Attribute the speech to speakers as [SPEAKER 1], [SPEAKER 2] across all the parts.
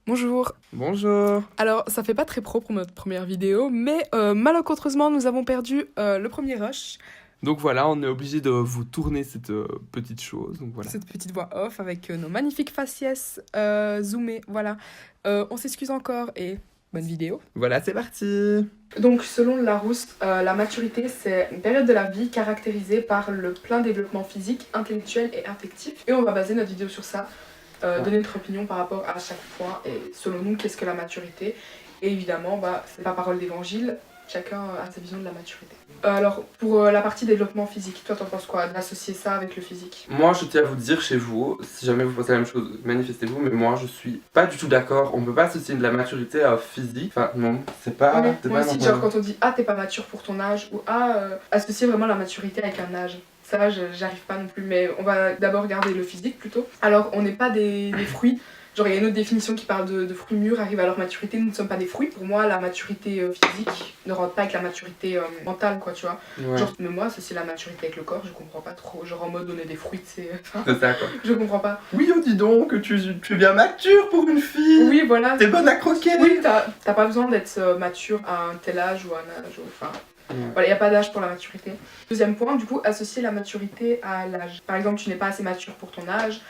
[SPEAKER 1] Bonjour.
[SPEAKER 2] Bonjour.
[SPEAKER 1] Alors, ça fait pas très pro pour notre première vidéo, mais malencontreusement, nous avons perdu le premier rush,
[SPEAKER 2] Donc voilà, on est obligé de vous tourner cette petite chose. Donc voilà.
[SPEAKER 1] cette petite voix off avec nos magnifiques faciès zoomées. Voilà. On s'excuse encore et bonne vidéo.
[SPEAKER 2] Voilà, c'est parti.
[SPEAKER 1] Donc, selon le Larousse, la maturité, c'est une période de la vie caractérisée par le plein développement physique, intellectuel et affectif. Et on va baser notre vidéo sur ça, donner notre opinion par rapport à chaque point. Et selon nous, qu'est-ce que la maturité? Et évidemment, c'est pas parole d'évangile, chacun a sa vision de la maturité. Alors, pour la partie développement physique, toi t'en penses quoi? D'associer ça avec le physique?
[SPEAKER 2] Moi, je tiens à vous dire chez vous, si jamais vous pensez la même chose, manifestez-vous, mais moi, je suis pas du tout d'accord. On peut pas associer de la maturité à physique. Enfin, non, c'est pas.
[SPEAKER 1] Oui,
[SPEAKER 2] c'est
[SPEAKER 1] moi
[SPEAKER 2] pas
[SPEAKER 1] aussi,
[SPEAKER 2] normal.
[SPEAKER 1] genre quand on dit ah t'es pas mature pour ton âge, ou ah associer vraiment la maturité avec un âge. Ça, j'arrive pas non plus, mais on va d'abord regarder le physique plutôt. Alors, on n'est pas des fruits. Genre, il y a une autre définition qui parle de fruits mûrs arrivent à leur maturité. Nous ne sommes pas des fruits. Pour moi, la maturité physique ne rentre pas avec la maturité mentale, quoi, tu vois.
[SPEAKER 2] Ouais,
[SPEAKER 1] Genre, mais moi, c'est la maturité avec le corps, je comprends pas trop. Genre, en mode, on est des fruits, c'est.
[SPEAKER 2] c'est ça quoi.
[SPEAKER 1] Je comprends pas.
[SPEAKER 2] Oui, oh, dis donc, tu es bien mature pour une fille.
[SPEAKER 1] Oui, voilà.
[SPEAKER 2] T'es bonne à croquer.
[SPEAKER 1] Oui, t'as pas besoin d'être mature à un tel âge ou à un âge. Enfin.
[SPEAKER 2] Ouais.
[SPEAKER 1] Voilà, il n'y a pas d'âge pour la maturité. Deuxième point, du coup, associer la maturité à l'âge. Par exemple, tu n'es pas assez mature pour ton âge,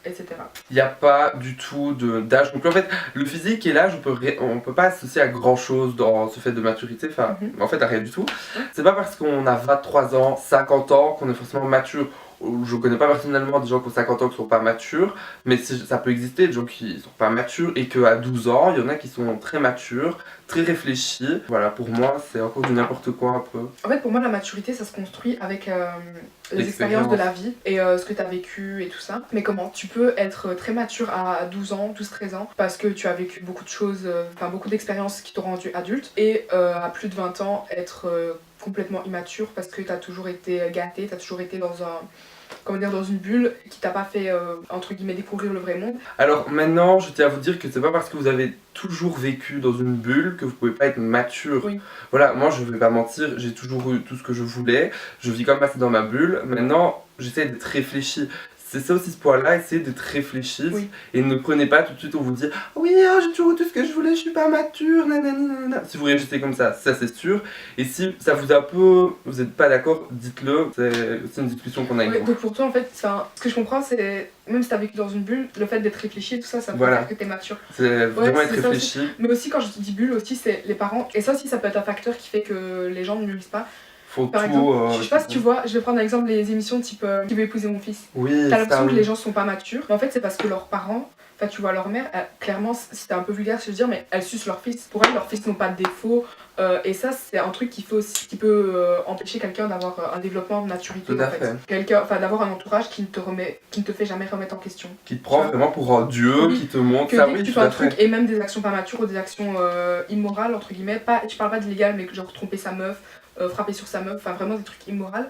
[SPEAKER 1] etc.
[SPEAKER 2] Il n'y a pas du tout d'âge. Donc en fait, le physique et l'âge, on peut pas associer à grand chose dans ce fait de maturité. Enfin, en fait, à rien du tout. C'est pas parce qu'on a 23 ans, 50 ans qu'on est forcément mature. Je connais pas personnellement des gens qui ont 50 ans qui sont pas matures, mais ça peut exister des gens qui sont pas matures et qu'à 12 ans, il y en a qui sont très matures, très réfléchis. Voilà, pour moi, c'est encore du n'importe quoi un peu.
[SPEAKER 1] En fait, pour moi, la maturité, ça se construit avec les
[SPEAKER 2] L'expérience.
[SPEAKER 1] expériences de la vie et ce que tu as vécu et tout ça. Mais comment? Tu peux être très mature à 12 ans, 12-13 ans, parce que tu as vécu beaucoup de choses, beaucoup d'expériences qui t'ont rendu adulte, et à plus de 20 ans, être complètement immature parce que tu as toujours été gâté, tu as toujours été dans dans une bulle qui t'a pas fait, entre guillemets, découvrir le vrai monde.
[SPEAKER 2] Alors maintenant, je tiens à vous dire que c'est pas parce que vous avez toujours vécu dans une bulle que vous pouvez pas être mature.
[SPEAKER 1] Oui.
[SPEAKER 2] Voilà, moi je vais pas mentir, j'ai toujours eu tout ce que je voulais, je vis comme assez dans ma bulle, maintenant j'essaie d'être réfléchi. C'est ça aussi ce point-là, essayez d'être réfléchi et ne prenez pas tout de suite on vous dit oui, j'ai toujours eu tout ce que je voulais, je suis pas mature, nanani, nanana. Si vous réagissez comme ça c'est sûr. Et si ça vous a un peu, vous êtes pas d'accord, dites-le, c'est une discussion qu'on a avec vous.
[SPEAKER 1] Donc pour toi, en fait, ce que je comprends, c'est même si t'as vécu dans une bulle, le fait d'être réfléchi et tout ça, ça peut faire que t'es mature.
[SPEAKER 2] C'est vraiment être
[SPEAKER 1] c'est ça
[SPEAKER 2] réfléchi.
[SPEAKER 1] aussi. Mais aussi, quand je dis bulle, aussi, c'est les parents. Et ça aussi, ça peut être un facteur qui fait que les gens ne le lisent pas. Par exemple, je sais pas si tu vois, je vais prendre un exemple les émissions type Qui veut épouser mon fils.
[SPEAKER 2] Oui,
[SPEAKER 1] t'as l'impression que les gens sont pas matures, mais en fait c'est parce que leurs parents, enfin tu vois leur mère, clairement c'était un peu vulgaire je veux dire, mais elle suce leur fils. Pour elle, leurs fils n'ont pas de défauts, et ça c'est un truc qui peut empêcher quelqu'un d'avoir un développement de maturité.
[SPEAKER 2] Tout à fait.
[SPEAKER 1] Quelqu'un, enfin d'avoir un entourage qui ne te fait jamais remettre en question.
[SPEAKER 2] Qui te prend vraiment pour un dieu, qui te montre ça,
[SPEAKER 1] dès que tu fais un truc, et même des actions pas matures ou des actions immorales entre guillemets, tu parles pas d'illégal, mais genre tromper sa meuf, frapper sur sa meuf, enfin vraiment des trucs immoraux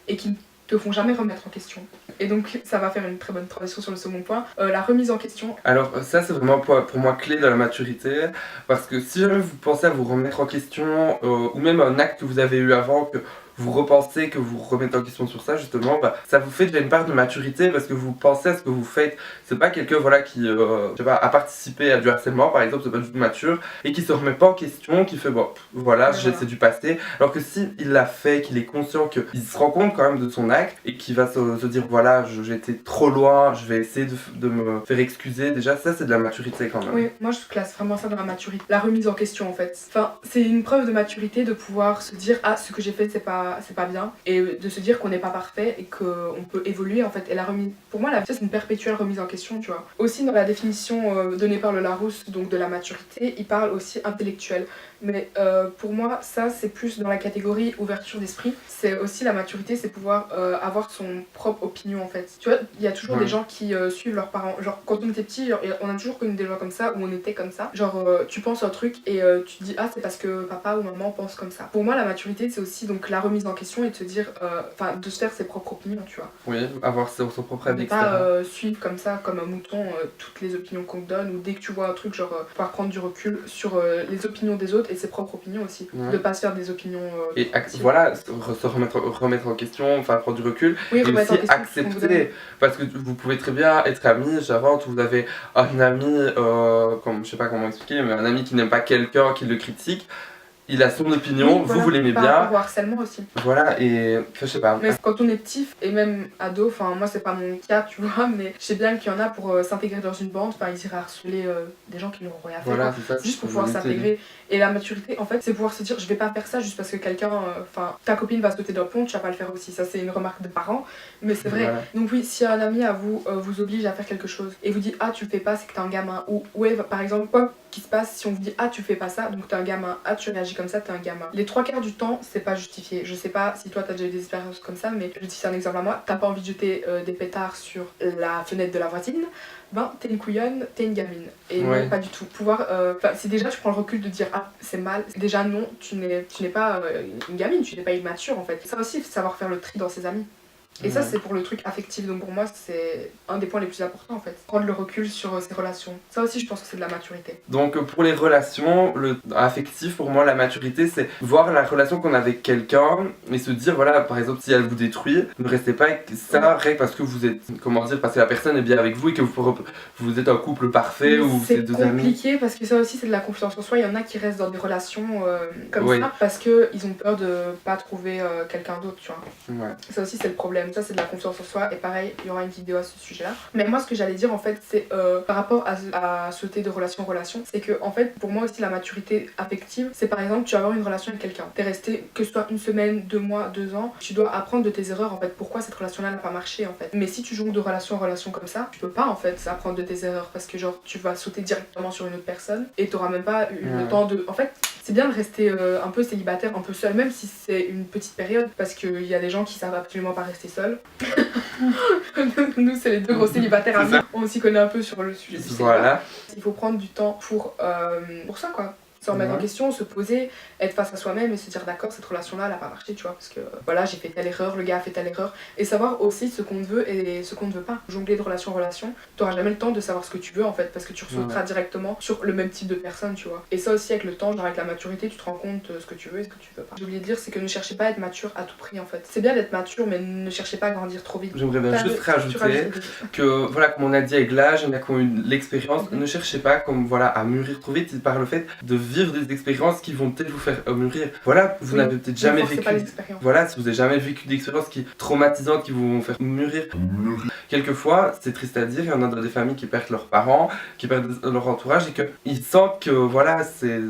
[SPEAKER 1] et qui ne te font jamais remettre en question. Et donc ça va faire une très bonne transition sur le second point, la remise en question.
[SPEAKER 2] Alors ça c'est vraiment pour moi clé dans la maturité, parce que si jamais vous pensez à vous remettre en question, ou même un acte que vous avez eu avant, que vous repensez, que vous remettez en question sur ça justement, ça vous fait déjà une part de maturité parce que vous pensez à ce que vous faites. C'est pas quelqu'un qui je sais pas, a participé à du harcèlement par exemple, c'est pas du tout mature, et qui se remet pas en question, qui fait c'est du passé, alors que si il l'a fait, qu'il est conscient, qu'il se rend compte quand même de son acte, et qu'il va se dire voilà, j'ai été trop loin, je vais essayer de me faire excuser, déjà ça c'est de la maturité quand même.
[SPEAKER 1] Oui, moi je classe vraiment ça dans la maturité, la remise en question en fait. Enfin, c'est une preuve de maturité de pouvoir se dire ah ce que j'ai fait c'est pas bien, et de se dire qu'on n'est pas parfait et qu'on peut évoluer en fait. Et la remise, pour moi la vie c'est une perpétuelle remise en question, tu vois. Aussi dans la définition donnée par le Larousse, donc de la maturité, il parle aussi intellectuelle. Mais pour moi ça c'est plus dans la catégorie ouverture d'esprit. C'est aussi la maturité, c'est pouvoir avoir son propre opinion en fait. Tu vois, il y a toujours des gens qui suivent leurs parents. Genre quand on était petit, on a toujours connu des gens comme ça, où on était comme ça. Genre tu penses un truc et tu te dis ah c'est parce que papa ou maman pense comme ça. Pour moi la maturité c'est aussi donc la remise remise en question et de se dire, enfin de se faire ses propres opinions, tu vois.
[SPEAKER 2] Oui, avoir son propre avis,
[SPEAKER 1] Ne
[SPEAKER 2] etc.
[SPEAKER 1] pas suivre comme ça, comme un mouton, toutes les opinions qu'on te donne, ou dès que tu vois un truc, genre pouvoir prendre du recul sur les opinions des autres et ses propres opinions aussi.
[SPEAKER 2] Ouais.
[SPEAKER 1] De pas se faire des opinions.
[SPEAKER 2] Et voilà, se remettre en question, enfin prendre du recul,
[SPEAKER 1] Oui,
[SPEAKER 2] et
[SPEAKER 1] remettre en
[SPEAKER 2] aussi
[SPEAKER 1] question ce qu'on vous donne.
[SPEAKER 2] accepter, parce que vous pouvez très bien être amis, j'invente, vous avez un ami, comme, je sais pas comment expliquer, mais un ami qui n'aime pas quelqu'un, qui le critique, il a son opinion,
[SPEAKER 1] Oui, voilà,
[SPEAKER 2] vous l'aimez
[SPEAKER 1] par
[SPEAKER 2] bien,
[SPEAKER 1] rapport au harcèlement aussi.
[SPEAKER 2] voilà, et je sais pas.
[SPEAKER 1] Mais quand on est petit et même ado, enfin moi c'est pas mon cas tu vois, mais je sais bien qu'il y en a pour s'intégrer dans une bande, enfin ils iraient harceler des gens qui n'auront rien fait,
[SPEAKER 2] Voilà,
[SPEAKER 1] quoi.
[SPEAKER 2] c'est ça,
[SPEAKER 1] Juste pour pouvoir s'intégrer. Et la maturité en fait c'est pouvoir se dire je vais pas faire ça juste parce que quelqu'un, enfin ta copine va sauter d'un pont, tu vas pas le faire aussi, ça c'est une remarque de parents, mais c'est vrai.
[SPEAKER 2] Voilà.
[SPEAKER 1] Donc oui, si un ami à vous vous oblige à faire quelque chose et vous dit ah tu le fais pas c'est que t'es un gamin, ou ouais par exemple quoi qui se passe si on vous dit ah tu fais pas ça donc t'es un gamin, ah tu réagis comme ça t'es un gamin. Les 3/4 du temps c'est pas justifié. Je sais pas si toi t'as déjà eu des expériences comme ça, mais je dis c'est un exemple à moi, t'as pas envie de jeter des pétards sur la fenêtre de la voisine, ben t'es une couillonne, t'es une gamine. Et
[SPEAKER 2] Ouais.
[SPEAKER 1] non, pas du tout. Pouvoir, si déjà tu prends le recul de dire ah c'est mal, déjà non, tu n'es pas une gamine, tu n'es pas immature en fait. Ça aussi, savoir faire le tri dans ses amis. Et ça, c'est pour le truc affectif, donc pour moi, c'est un des points les plus importants en fait. Prendre le recul sur ses relations. Ça aussi, je pense que c'est de la maturité.
[SPEAKER 2] Donc pour les relations, le affectif, pour moi, la maturité, c'est voir la relation qu'on a avec quelqu'un et se dire, voilà, par exemple, si elle vous détruit, ne restez pas avec ça, rien que parce que vous êtes, comment dire, parce que la personne est bien avec vous et que vous êtes un couple parfait ou c'est deux amis.
[SPEAKER 1] C'est compliqué parce que ça aussi, c'est de la confiance en soi. Il y en a qui restent dans des relations comme
[SPEAKER 2] Oui.
[SPEAKER 1] ça parce qu'ils ont peur de pas trouver quelqu'un d'autre, tu vois.
[SPEAKER 2] Ouais.
[SPEAKER 1] Ça aussi, c'est le problème. Ça, c'est de la confiance en soi. Et pareil, il y aura une vidéo à ce sujet-là. Mais moi, ce que j'allais dire, en fait, c'est par rapport à sauter de relation en relation, c'est que, en fait, pour moi aussi, la maturité affective, c'est par exemple, tu vas avoir une relation avec quelqu'un. T'es resté, que ce soit une semaine, 2 mois, 2 ans, tu dois apprendre de tes erreurs, en fait. Pourquoi cette relation-là n'a pas marché, en fait. Mais si tu joues de relation en relation comme ça, tu peux pas, en fait, apprendre de tes erreurs. Parce que, genre, tu vas sauter directement sur une autre personne et t'auras même pas eu le temps de. En fait, c'est bien de rester un peu célibataire, un peu seul, même si c'est une petite période, parce qu'il y a des gens qui savent absolument pas rester seuls. Nous, c'est les deux gros célibataires amis. On s'y connaît un peu sur le sujet du célibat.
[SPEAKER 2] Voilà.
[SPEAKER 1] Il faut prendre du temps pour ça, quoi. Se remettre en question, se poser, être face à soi-même et se dire d'accord, cette relation-là, elle a pas marché, tu vois, parce que voilà, j'ai fait telle erreur, le gars a fait telle erreur, et savoir aussi ce qu'on veut et ce qu'on ne veut pas. Jongler de relation en relation, t'auras jamais le temps de savoir ce que tu veux en fait, parce que tu sauteras directement sur le même type de personne, tu vois. Et ça aussi, avec le temps, genre avec la maturité, tu te rends compte ce que tu veux et ce que tu veux pas. J'ai oublié de dire, c'est que ne cherchez pas à être mature à tout prix en fait. C'est bien d'être mature, mais ne cherchez pas à grandir trop vite.
[SPEAKER 2] J'aimerais bien juste rajouter que, voilà, comme on a dit avec l'âge, il y en a qui ont eu l'expérience, ne cherchez pas comme, voilà, à mûrir trop vite par le fait de vivre des expériences qui vont peut-être vous faire mûrir. Voilà, vous n'avez peut-être jamais vécu. Voilà, si vous n'avez jamais vécu d'expériences qui traumatisantes qui vous vont faire mûrir. Quelquefois, c'est triste à dire, il y en a dans des familles qui perdent leurs parents, qui perdent leur entourage et qu'ils sentent que voilà, c'est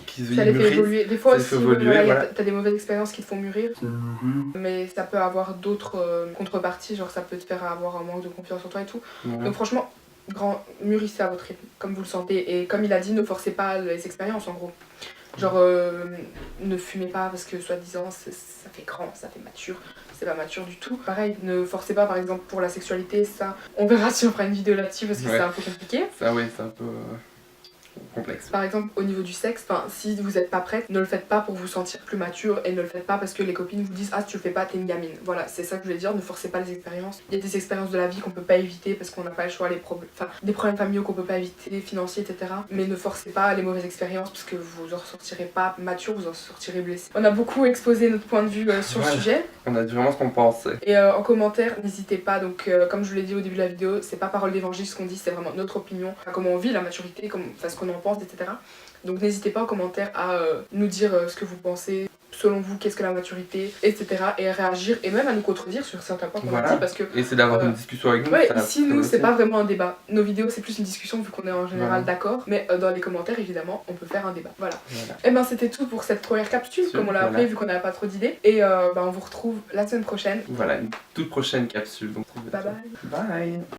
[SPEAKER 2] qu'ils
[SPEAKER 1] ça les fait évoluer. Des fois aussi,
[SPEAKER 2] voilà.
[SPEAKER 1] T'as des mauvaises expériences qui te font mûrir, mais ça peut avoir d'autres contreparties, genre ça peut te faire avoir un manque de confiance en toi et tout.
[SPEAKER 2] Ouais.
[SPEAKER 1] Donc franchement, mûrissez à votre rythme, comme vous le sentez. Et comme il a dit, ne forcez pas les expériences en gros. Genre, ne fumez pas parce que soi-disant ça fait grand, ça fait mature. C'est pas mature du tout. Pareil, ne forcez pas par exemple pour la sexualité, ça. On verra si on fera une vidéo là-dessus parce que c'est un peu compliqué.
[SPEAKER 2] Ça, oui, c'est un peu complexe.
[SPEAKER 1] Par exemple, au niveau du sexe, si vous n'êtes pas prête, ne le faites pas pour vous sentir plus mature et ne le faites pas parce que les copines vous disent ah si tu le fais pas t'es une gamine. Voilà, c'est ça que je voulais dire, ne forcez pas les expériences. Il y a des expériences de la vie qu'on peut pas éviter parce qu'on n'a pas le choix, des problèmes familiaux qu'on peut pas éviter, financiers, etc. Mais ne forcez pas les mauvaises expériences parce que vous en sortirez pas mature, vous en sortirez blessé. On a beaucoup exposé notre point de vue sur le sujet.
[SPEAKER 2] On a dit vraiment ce qu'on pensait.
[SPEAKER 1] Et en commentaire, n'hésitez pas, donc comme je vous l'ai dit au début de la vidéo, c'est pas parole d'évangile ce qu'on dit, c'est vraiment notre opinion, comment on vit la maturité, ce qu'on en pense, etc. Donc n'hésitez pas en commentaire à nous dire ce que vous pensez, selon vous, qu'est-ce que la maturité, etc. Et à réagir et même à nous contredire sur certains points qu'on a dit parce que...
[SPEAKER 2] Et c'est d'avoir une discussion avec nous.
[SPEAKER 1] Ouais, ici, nous, c'est pas vraiment un débat. Nos vidéos, c'est plus une discussion vu qu'on est en général d'accord. Mais dans les commentaires, évidemment, on peut faire un débat. Voilà. Et ben c'était tout pour cette première capsule, comme on l'a appelé, vu qu'on n'avait pas trop d'idées. Et on vous retrouve la semaine prochaine.
[SPEAKER 2] Voilà, une toute prochaine capsule. Donc,
[SPEAKER 1] bye bye.
[SPEAKER 2] Bye.